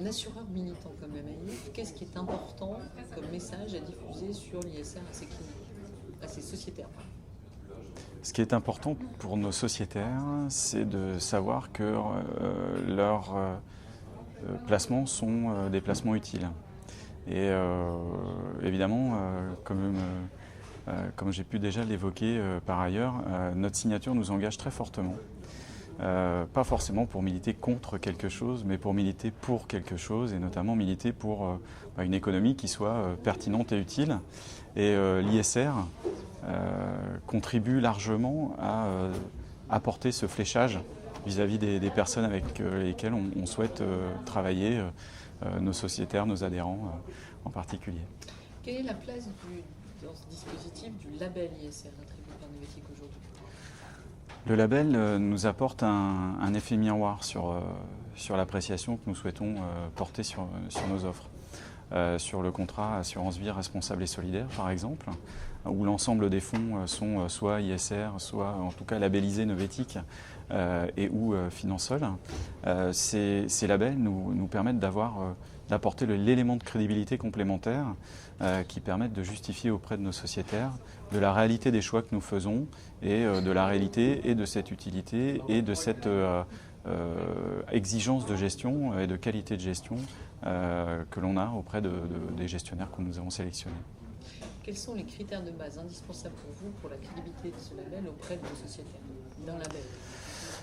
un assureur militant comme MAIF, qu'est-ce qui est important comme message à diffuser sur l'ISR à ses clients, à ses sociétaires? Ce qui est important pour nos sociétaires, c'est de savoir que leurs placements sont des placements utiles. Et évidemment, comme j'ai pu déjà l'évoquer par ailleurs, notre signature nous engage très fortement. Pas forcément pour militer contre quelque chose, mais pour militer pour quelque chose, et notamment militer pour une économie qui soit pertinente et utile. Et l'ISR contribue largement à apporter ce fléchage vis-à-vis des personnes avec lesquelles on souhaite travailler, nos sociétaires, nos adhérents en particulier. Quelle est la place dans ce dispositif du label ISR attribué par Novetic aujourd'hui? Le label nous apporte un effet miroir sur l'appréciation que nous souhaitons porter sur nos offres. Sur le contrat assurance vie responsable et solidaire, par exemple, où l'ensemble des fonds sont soit ISR, soit en tout cas labellisés Novetic et ou Finansol. Ces labels nous permettent d'apporter l'élément de crédibilité complémentaire qui permettent de justifier auprès de nos sociétaires de la réalité des choix que nous faisons et de la réalité et de cette utilité et de cette exigence de gestion et de qualité de gestion que l'on a auprès des gestionnaires que nous avons sélectionnés. Quels sont les critères de base indispensables pour vous pour la crédibilité de ce label auprès de vos sociétaires d'un label?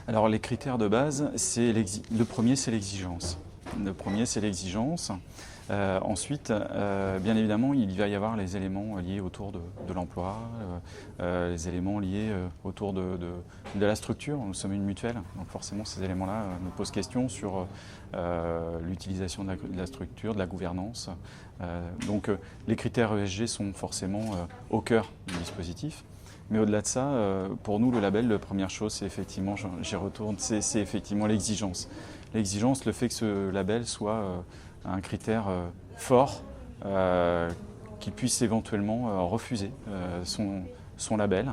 Alors les critères de base, le premier c'est l'exigence. Ensuite, bien évidemment, il va y avoir les éléments liés autour de l'emploi, les éléments liés autour de la structure. Nous sommes une mutuelle, donc forcément ces éléments-là nous posent question sur l'utilisation de la structure, de la gouvernance. Donc les critères ESG sont forcément au cœur du dispositif. Mais au-delà de ça, pour nous, le label, la première chose, c'est effectivement, j'y retourne, c'est effectivement l'exigence. L'exigence, le fait que ce label soit un critère fort qui puisse éventuellement refuser son label,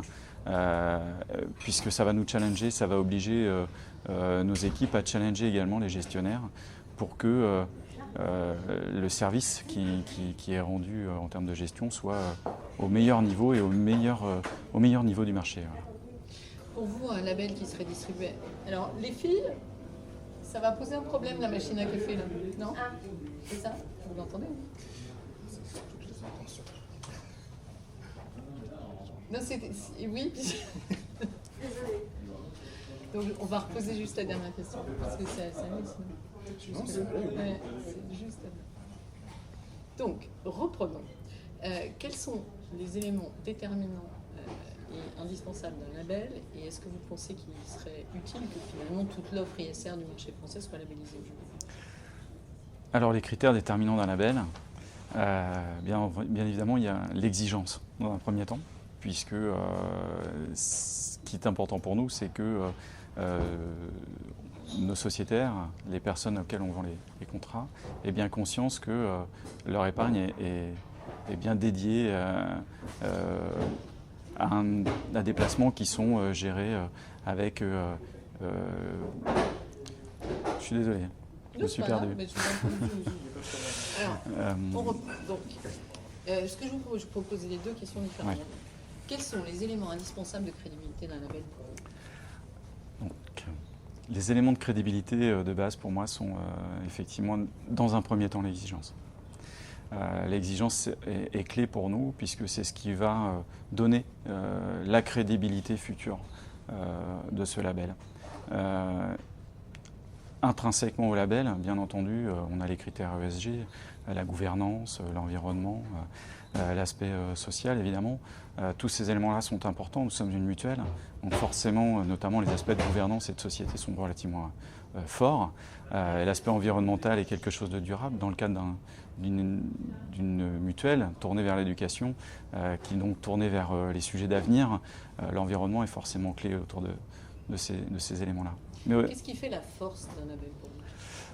puisque ça va nous challenger, ça va obliger nos équipes à challenger également les gestionnaires pour que le service qui est rendu en termes de gestion soit au meilleur niveau et au meilleur niveau du marché. Voilà. Pour vous, un label qui serait distribué. Alors, les filles, ça va poser un problème, la machine à café, là, non? C'est ça? Vous l'entendez? Non, oui. Donc, on va reposer juste la dernière question, parce que ça sinon. C'est juste. Donc, reprenons. Quels sont les éléments déterminants et indispensables d'un label, et est-ce que vous pensez qu'il serait utile que finalement toute l'offre ISR du marché français soit labellisée aujourd'hui? Alors les critères déterminants d'un label, bien évidemment il y a l'exigence dans un premier temps, puisque ce qui est important pour nous, c'est que nos sociétaires, les personnes auxquelles on vend les contrats, aient bien conscience que leur épargne est bien dédiée à des placements qui sont gérés avec... je suis désolé, je me suis perdu. Alors, on reprend. Donc, ce que je vous propose, je peux poser les deux questions différemment. Ouais. Quels sont les éléments indispensables de crédibilité d'un label pour vous? Donc, les éléments de crédibilité de base pour moi sont effectivement, dans un premier temps, l'exigence. L'exigence est clé pour nous puisque c'est ce qui va donner la crédibilité future de ce label. Intrinsèquement au label, bien entendu, on a les critères ESG, la gouvernance, l'environnement, l'aspect social évidemment. Tous ces éléments-là sont importants, nous sommes une mutuelle, donc forcément, notamment les aspects de gouvernance et de société sont relativement forts. L'aspect environnemental est quelque chose de durable dans le cadre d'une mutuelle tournée vers l'éducation, qui est donc tournée vers les sujets d'avenir. L'environnement est forcément clé autour de ces éléments-là. Qu'est-ce qui fait la force d'un label pour vous?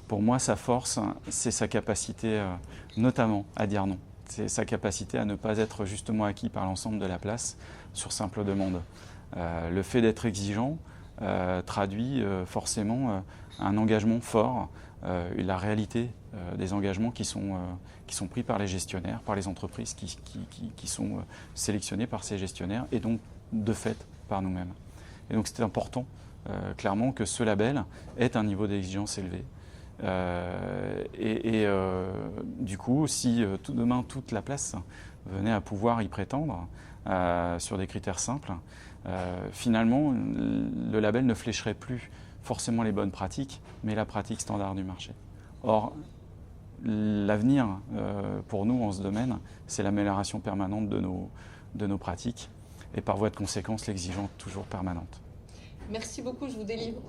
Pour moi, sa force, c'est sa capacité notamment à dire non. C'est sa capacité à ne pas être justement acquis par l'ensemble de la place sur simple demande. Le fait d'être exigeant traduit forcément un engagement fort, la réalité des engagements qui sont pris par les gestionnaires, par les entreprises qui sont sélectionnées par ces gestionnaires et donc de fait par nous-mêmes. Et donc c'était important clairement que ce label ait un niveau d'exigence élevé. Du coup, si demain toute la place venait à pouvoir y prétendre sur des critères simples, finalement le label ne flécherait plus forcément les bonnes pratiques, mais la pratique standard du marché. Or, l'avenir pour nous en ce domaine, c'est l'amélioration permanente de nos pratiques et par voie de conséquence l'exigence toujours permanente. Merci beaucoup, je vous délivre.